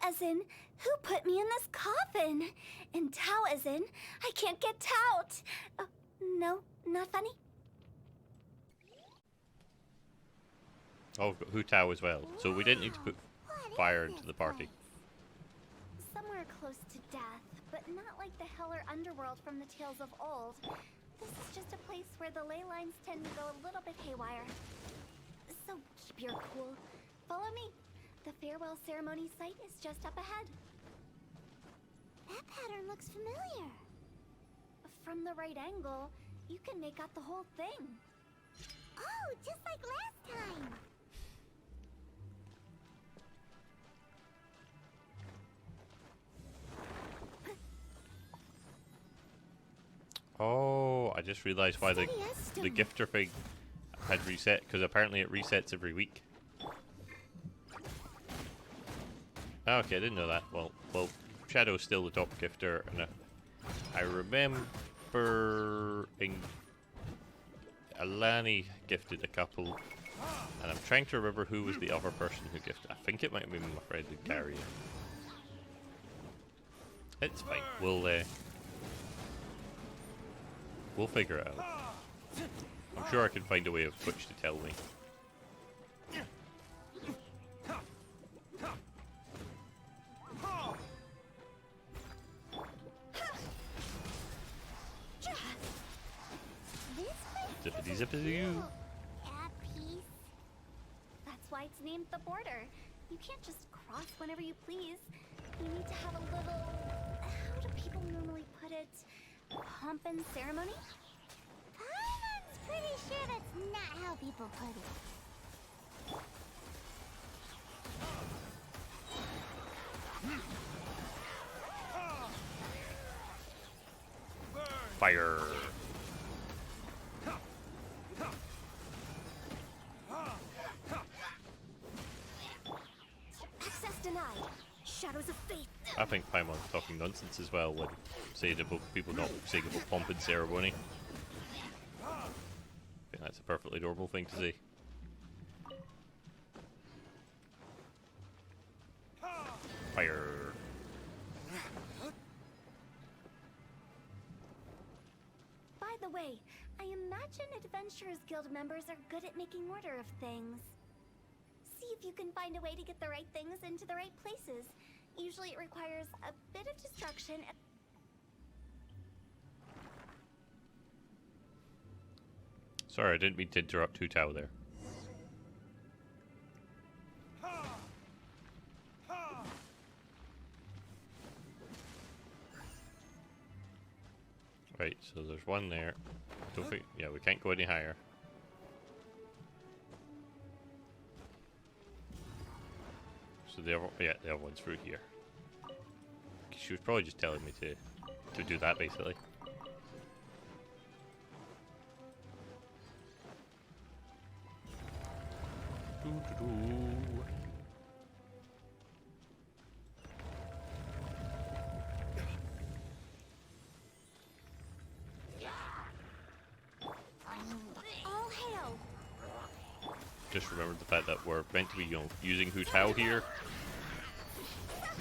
as in, who put me in this coffin? And Tao as in, I can't get out. No, not funny. Oh, we've got Hu Tao as well. So we didn't need to put fire into the party. Somewhere close to death, but not like the hell or underworld from the tales of old. This is just a place where the ley lines tend to go a little bit haywire. So keep your cool. Follow me. The farewell ceremony site is just up ahead. That pattern looks familiar. From the right angle, you can make out the whole thing. Oh, just like last time. Oh, I just realised why the gifter thing had reset, because apparently it resets every week. Okay, I didn't know that. Well, Shadow's still the top gifter, and I remember Alani gifted a couple, and I'm trying to remember who was the other person who gifted. I think it might have been my friend Gary. It's fine. We'll figure it out. I'm sure I can find a way of Twitch to tell me. Zippity zippity you. At peace. That's why it's named the border. You can't just cross whenever you please. You need to have a little... How do people normally put it? Pomp and ceremony? I'm pretty sure that's not how people put it. Fire. Access denied. Shadows of faith. I think Paimon's talking nonsense as well when saying about people not saying about pomp and ceremony. I think that's a perfectly normal thing to say. Fire. By the way, I imagine Adventurers Guild members are good at making order of things. See if you can find a way to get the right things into the right places. Usually it requires a bit of destruction. Sorry, I didn't mean to interrupt Hu Tao there. Right, so there's one there. Don't think, yeah, we can't go any higher. So the other one's through here. She was probably just telling me to do that basically. All hail. Just remembered the fact that we're meant to be, using Hu Tao here.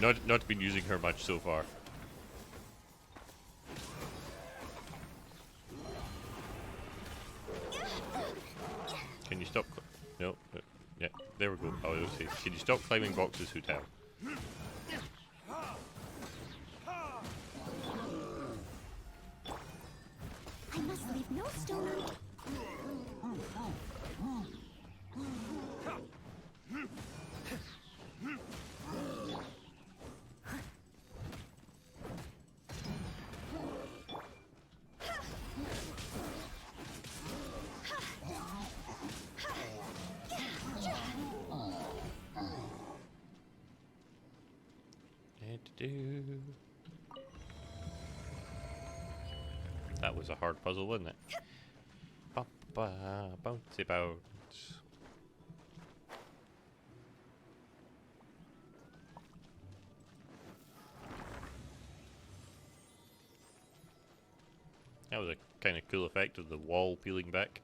Not been using her much so far. Can you stop? No. Yeah, there we go. I was saying, can you stop climbing boxes, Hu Tao? I must leave no stone unturned. That was a hard puzzle, wasn't it? Bouncy bounce. That was a kind of cool effect of the wall peeling back.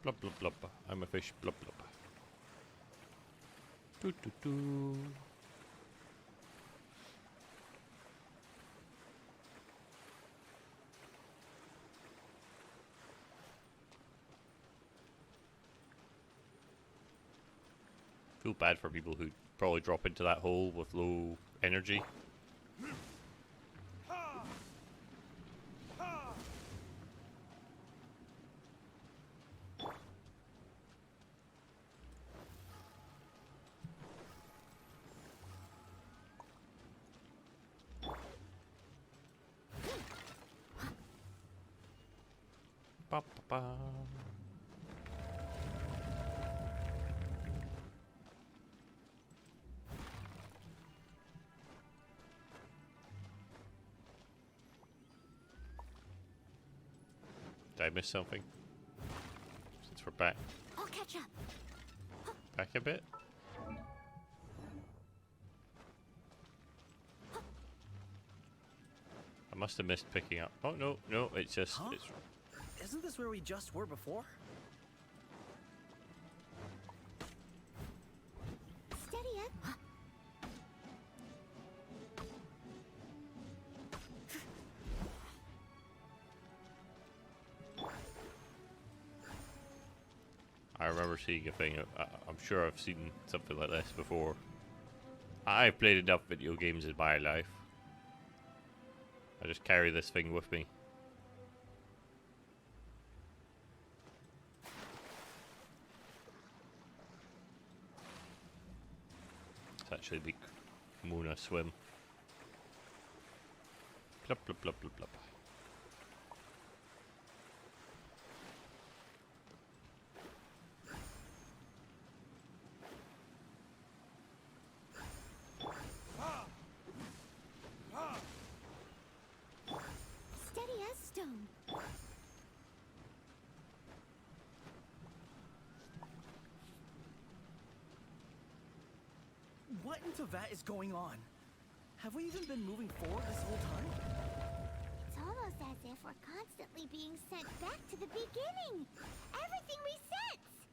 Blub blub blub. I'm a fish. Blub blub. Doo doo doo. Feel bad for people who probably drop into that hole with low energy. Ba, ba, ba. Did I miss something? Since we're back. I'll catch up. Back a bit? I must have missed picking up. Oh no, no, it's just it's Isn't this where we just were before? Steady up. I remember seeing a thing. I'm sure I've seen something like this before. I've played enough video games in my life. I just carry this thing with me. It's actually make Mona swim. Plop plop plop plop plop. Steady as stone. What in Teyvat is going on? Have we even been moving forward this whole time? It's almost as if we're constantly being sent back to the beginning. Everything resets.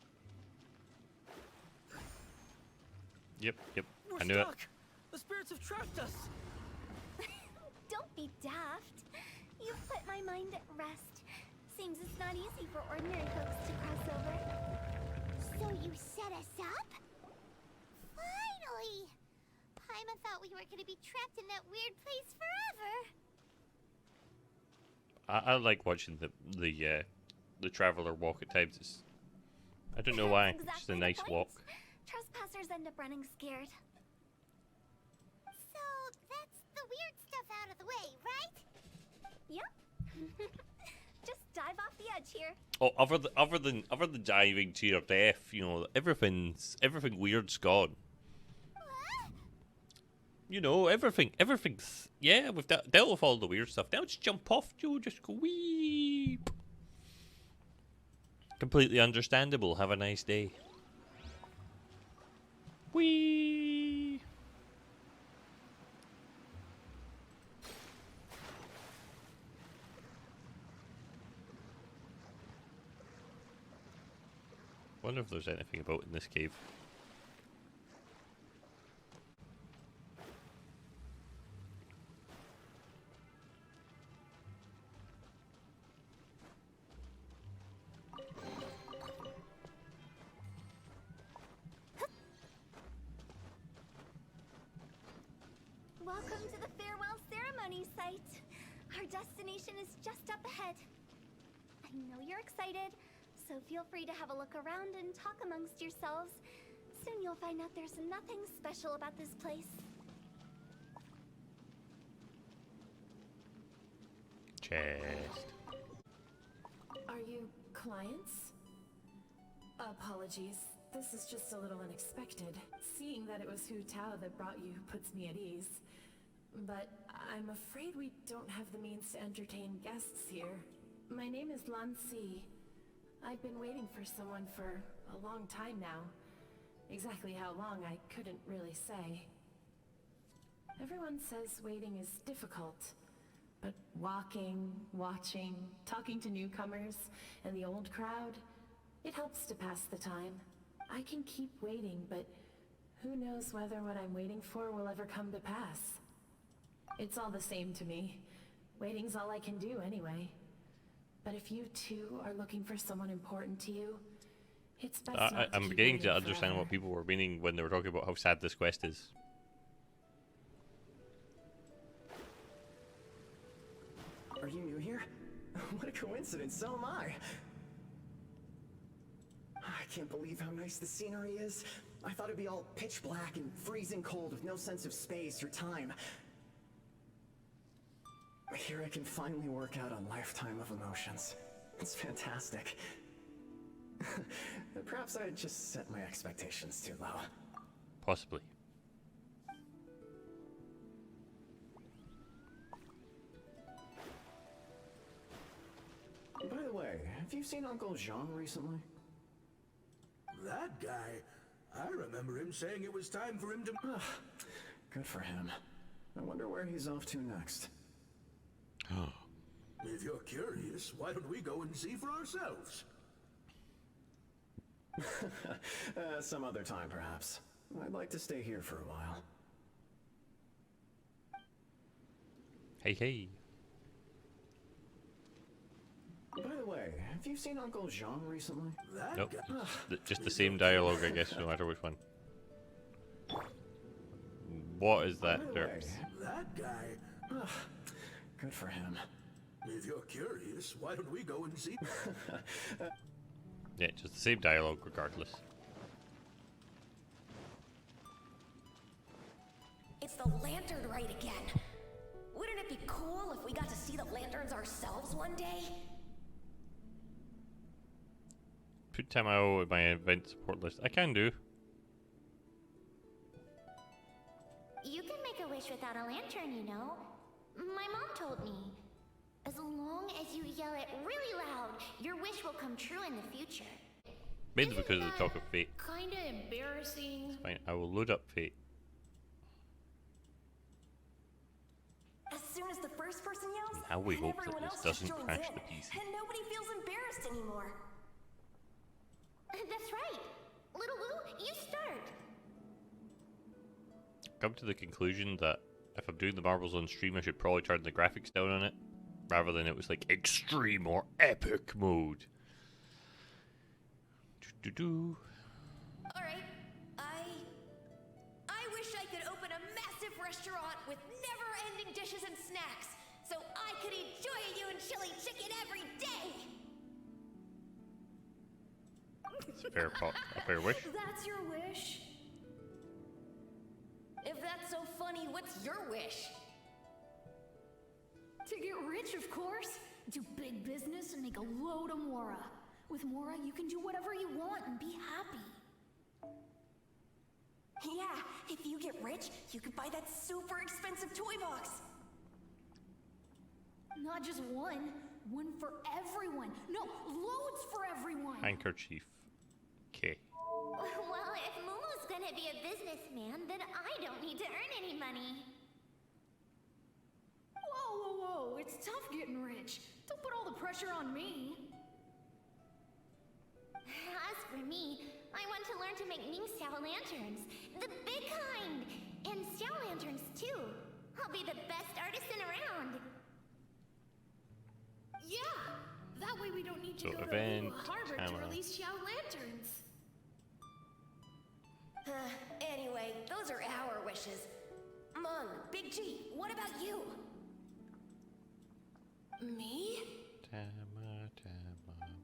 Yep, yep. We're I knew it. stuck! The spirits have trapped us! Don't be daft. You've put my mind at rest. Seems it's not easy for ordinary folks to cross over. So you set us up? Finally! Paimon thought we were going to be trapped in that weird place forever. I like watching the traveler walk at times. It's, I don't know why. That's It's just a exactly the nice point. walk. Trespassers end up running scared. So that's the weird stuff out of the way, right? Yep. Just dive off the edge here. Oh, other than diving to your death, you know, everything weird's gone. What? You know, everything's yeah. We've dealt with all the weird stuff. Now just jump off, Joe. Just go wee. Completely understandable. Have a nice day. Wee. Wonder if there's anything about in this cave. Welcome to the farewell ceremony site. Our destination is just up ahead. I know you're excited, so feel free to have a look around and talk amongst yourselves. Soon you'll find out there's nothing special about this place. Chest. Are you clients? Apologies. This is just a little unexpected. Seeing that it was Hu Tao that brought you puts me at ease. But I'm afraid we don't have the means to entertain guests here. My name is Lan Si. I've been waiting for someone for a long time now. Exactly how long, I couldn't really say. Everyone says waiting is difficult. But walking, watching, talking to newcomers, and the old crowd, It helps to pass the time. I can keep waiting, but who knows whether what I'm waiting for will ever come to pass. It's all the same to me. Waiting's all I can do anyway. But if you too are looking for someone important to you, it's best not to I'm keep beginning to waiting understand forever. what people were meaning when they were talking about how sad this quest is. Are you new here? What a coincidence, so am I. I can't believe how nice the scenery is. I thought it'd be all pitch black and freezing cold with no sense of space or time. Here I can finally work out a lifetime of emotions. It's fantastic. Perhaps I just set my expectations too low. Possibly. By the way, have you seen Uncle Jean recently? That guy? I remember him saying it was time for him to... Good for him. I wonder where he's off to next. If you're curious, why don't we go and see for ourselves? Some other time, perhaps. I'd like to stay here for a while. Hey, hey. By the way, have you seen Uncle Jean recently? That Nope. guy? Just the same dialogue, I guess, no matter which one. What is that, By the way, Derps? That guy? Good for him. If you're curious, why don't we go and see... Yeah, just the same dialogue regardless. It's the lantern rite again. Wouldn't it be cool if we got to see the lanterns ourselves one day? Put Tamao in my event support list. I can do. You can make a wish without a lantern, you know. My mom told me. As long as you yell it really loud, your wish will come true in the future. Mainly because of the talk of fate. Kinda embarrassing. Fine, I will load up fate. As soon as the first person yells, Now we then hope that everyone this else just doesn't joins crash in, the PC. and nobody feels embarrassed anymore. That's right. Little Lou, you start. Come to the conclusion that if I'm doing the marbles on stream, I should probably turn the graphics down on it, rather than it was like extreme or epic mode. Do-do-do. All right, I wish I could open a massive restaurant with never-ending dishes and snacks, so I could enjoy you and chili chicken every day. It's a fair wish. That's your wish? If that's so funny, what's your wish? To get rich, of course. Do big business and make a load of Mora. With Mora, you can do whatever you want and be happy. Yeah, if you get rich, you could buy that super expensive toy box. Not just one. One for everyone. No, loads for everyone. Handkerchief. Okay. Well, if Momo's gonna be a businessman, then I don't need to earn any money. Whoa, whoa, whoa. It's tough getting rich. Don't put all the pressure on me. As for me, I want to learn to make Ning-Xiao lanterns. The big kind! And Xiao lanterns, too. I'll be the best artisan around. Yeah. That way we don't need to So go event, to Harvard Tama. to release Xiao lanterns. Anyway, those are our wishes. Mung, Big G, what about you? Me? Tama,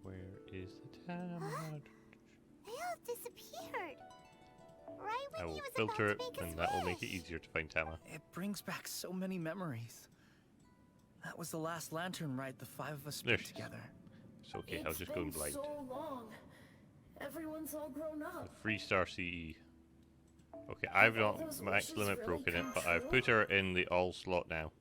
where is the Tama? They all disappeared. Right when I he will was filter it, about to make his and that will make it wish. easier to find Tama. It brings back so many memories. That was the last lantern ride the five of us There spent she is. together. It's okay, I was It's just going been blind. so long. Everyone's all grown up. 3-star CE. Okay, I've all not those max wishes limit really broken it, come but I've true? put her in the all slot now.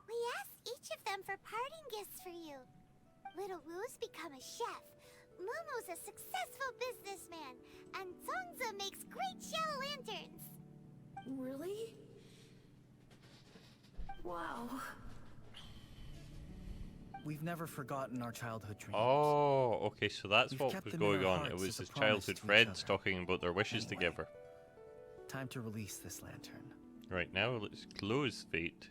We asked each of them for parting gifts for you. Little Wu's become a chef. Momo's a successful businessman, and Zongza makes great shell lanterns. Really? Wow. We've never forgotten our childhood dreams. Oh, okay, so that's We've what kept was them in going our on. It hearts was as a his promise childhood to each friends other. talking about their wishes Anyway. together. Time to release this lantern. Right, now let's close Fate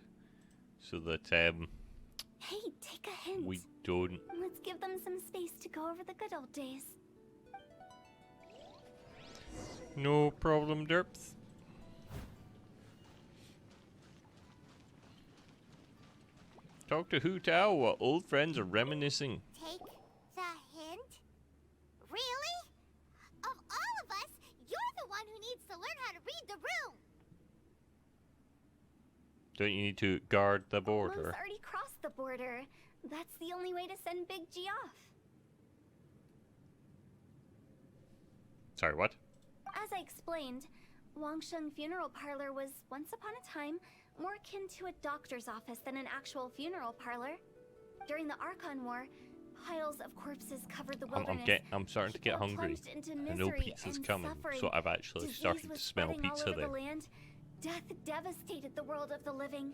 so that Hey, take a hint. we don't... Let's give them some space to go over the good old days. No problem, derps. Talk to Hu Tao while old friends are reminiscing. Take the hint? Really? Of all of us, you're the one who needs to learn how to read the room. Don't you need to guard the Momo's border? already crossed the border. That's the only way to send Big G off. Sorry, what? As I explained, Wangsheng Funeral Parlor was once upon a time more akin to a doctor's office than an actual funeral parlor. During the Archon War, piles of corpses covered the wilderness. I'm starting to get People hungry. plunged into I know misery pizza's and coming, suffering. so I've actually Disease started was to smell spreading all pizza over there. the land. Death devastated the world of the living.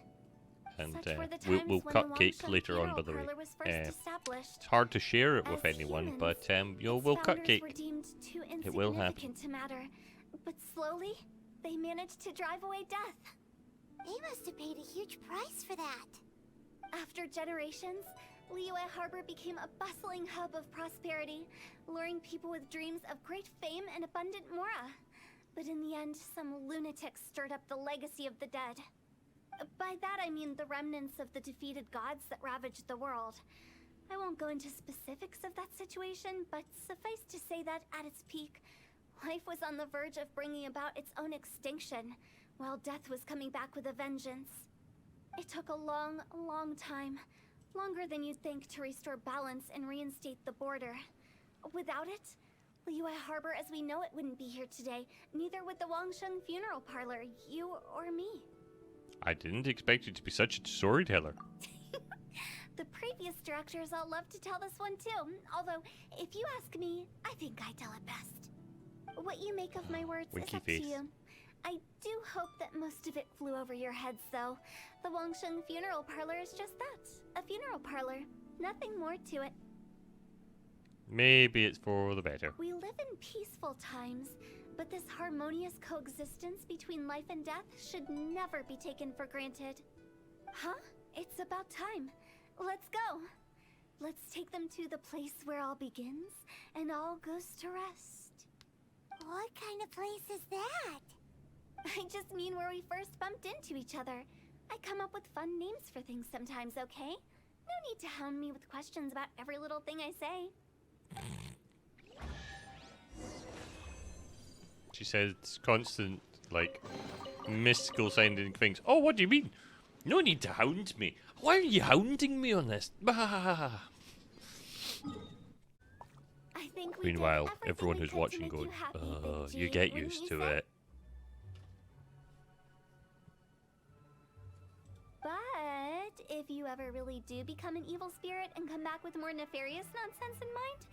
And Such were the we'll times when cut the cake Wangsheng later on, Funeral by the way. Parlor was first established. It's hard to share it with As anyone, humans, but you know, its we'll cut founders cake. Were deemed too It will happen. insignificant to matter, but slowly they managed to drive away death. They must have paid a huge price for that. After generations, Liyue Harbor became a bustling hub of prosperity, luring people with dreams of great fame and abundant mora. But in the end, some lunatics stirred up the legacy of the dead. By that I mean the remnants of the defeated gods that ravaged the world. I won't go into specifics of that situation, but suffice to say that at its peak, life was on the verge of bringing about its own extinction, while death was coming back with a vengeance. It took a long, long time, longer than you'd think, to restore balance and reinstate the border. Without it, Liyue Harbor as we know it wouldn't be here today, neither would the Wangsheng Funeral Parlor, you or me. I didn't expect you to be such a storyteller. The previous directors all love to tell this one too, although, if you ask me, I think I tell it best. What you make of my words Winky is up face. to you. I do hope that most of it flew over your heads, though. The Wangsheng Funeral Parlor is just that, a funeral parlor. Nothing more to it. Maybe it's for the better. We live in peaceful times, but this harmonious coexistence between life and death should never be taken for granted. Huh? It's about time. Let's go. Let's take them to the place where all begins and all goes to rest. What kind of place is that? I just mean where we first bumped into each other. I come up with fun names for things sometimes, okay? No need to hound me with questions about every little thing I say. She says constant, like, mystical sounding things. Oh, what do you mean? No need to hound me. Why are you hounding me on this? Bah! I think we Meanwhile, did everything everyone we who's could to watching make going, you happy, Big G, you get wouldn't used you to say? it. But if you ever really do become an evil spirit and come back with more nefarious nonsense in mind,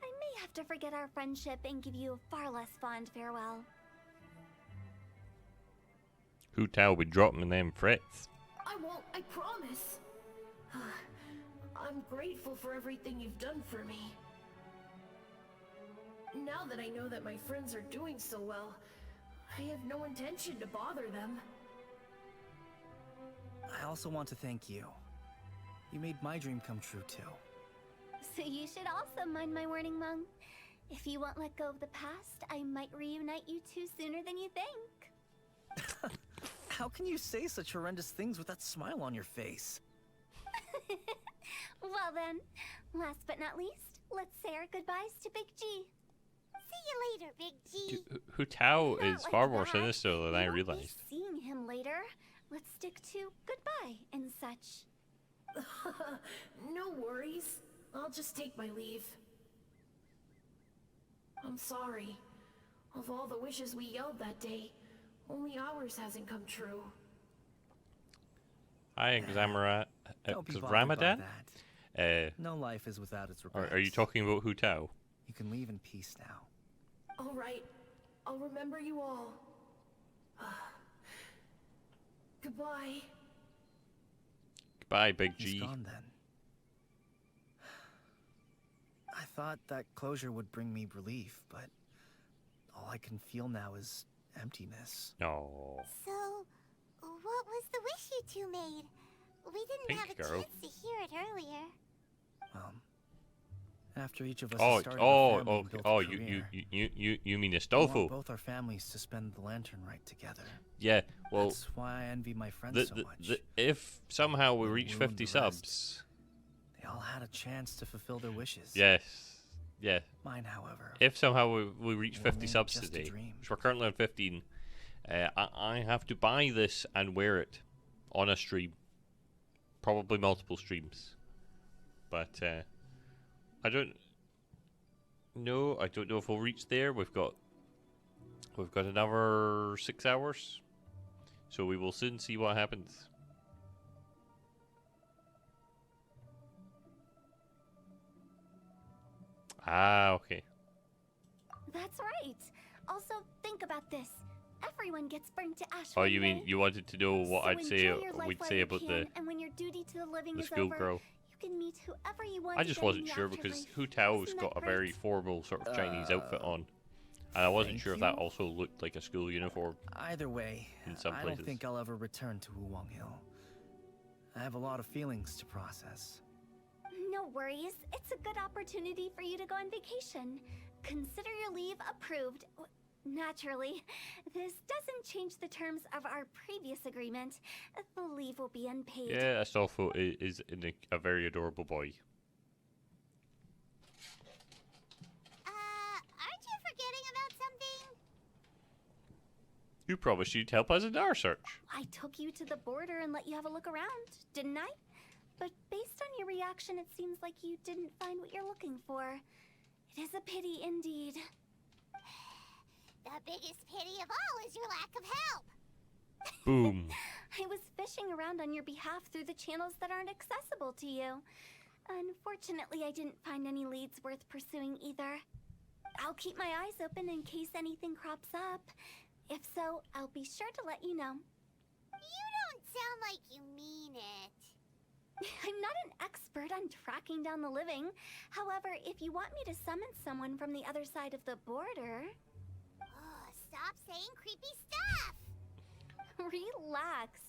I may have to forget our friendship and give you a far less fond farewell. Hu Tao be dropping them threats. I won't, I promise. I'm grateful for everything you've done for me. Now that I know that my friends are doing so well, I have no intention to bother them. I also want to thank you. You made my dream come true too. So you should also mind my warning, Mung. If you won't let go of the past, I might reunite you two sooner than you think. How can you say such horrendous things with that smile on your face? Well then, last but not least, let's say our goodbyes to Big G. See you later, Big G. Hu Tao Not is like far more that. sinister than We I won't be realized. seeing him later. Let's stick to goodbye and such. No worries. I'll just take my leave. I'm sorry. Of all the wishes we yelled that day, only ours hasn't come true. Hi, Xamarat. Don't be bothered by Ramadan? that. No life is without its regrets. Are you talking about Hu Tao? You can leave in peace now. All right. I'll remember you all. Goodbye. Goodbye, Big He's G. gone then. I thought that closure would bring me relief, but all I can feel now is emptiness. No. So, what was the wish you two made? We didn't Pink have a girl. chance to hear it earlier. After each of us Oh, has started a oh, family and okay. built Oh, a you career, mean we Astolfo? want both our families to spend the lantern right together. Yeah. Well, That's why I envy my friends so much. if somehow we They reach ruined 50 the rest. subs, They all had a chance to fulfill their wishes. yes, yeah. Mine, however. If somehow we reach 50 remain subs just a today, dream. which we're currently on 15, I have to buy this and wear it on a stream, probably multiple streams. But I don't know. I don't know if we'll reach there. We've got another 6 hours, so we will soon see what happens. Ah, okay. That's right. Also, think about this. Everyone gets burnt to ash. Oh, one you mean day. you wanted to know what So I'd say? enjoy your life We'd while say you about can, and when your duty to the living the is schoolgirl. over, you can meet whoever you want. I just wasn't sure because Hu Tao's Isn't got that a very great? formal sort of Chinese outfit on, and I wasn't thank sure if you. that also looked like a school uniform. Either way, In some I places. don't think I'll ever return to Wuwang Hill. I have a lot of feelings to process. No worries. It's a good opportunity for you to go on vacation. Consider your leave approved. Naturally, this doesn't change the terms of our previous agreement. The leave will be unpaid. Yeah, Astolfo is a very adorable boy. Aren't you forgetting about something? You promised you'd help us in our search. I took you to the border and let you have a look around, didn't I? But based on your reaction, it seems like you didn't find what you're looking for. It is a pity indeed. The biggest pity of all is your lack of help. Boom. I was fishing around on your behalf through the channels that aren't accessible to you. Unfortunately, I didn't find any leads worth pursuing either. I'll keep my eyes open in case anything crops up. If so, I'll be sure to let you know. You don't sound like you mean it. I'm not an expert on tracking down the living. However, if you want me to summon someone from the other side of the border... stop saying creepy stuff! Relax.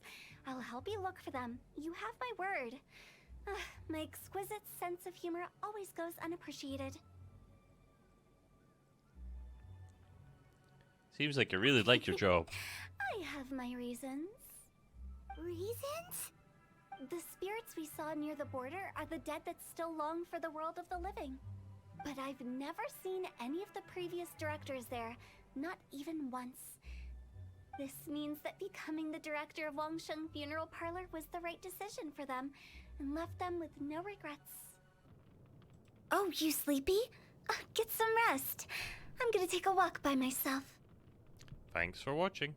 I'll help you look for them. You have my word. My exquisite sense of humor always goes unappreciated. Seems like you really like your job. I have my reasons. Reasons? The spirits we saw near the border are the dead that still long for the world of the living. But I've never seen any of the previous directors there, not even once. This means that becoming the director of Wangsheng Funeral Parlor was the right decision for them, and left them with no regrets. Oh, you sleepy? Get some rest. I'm gonna take a walk by myself. Thanks for watching.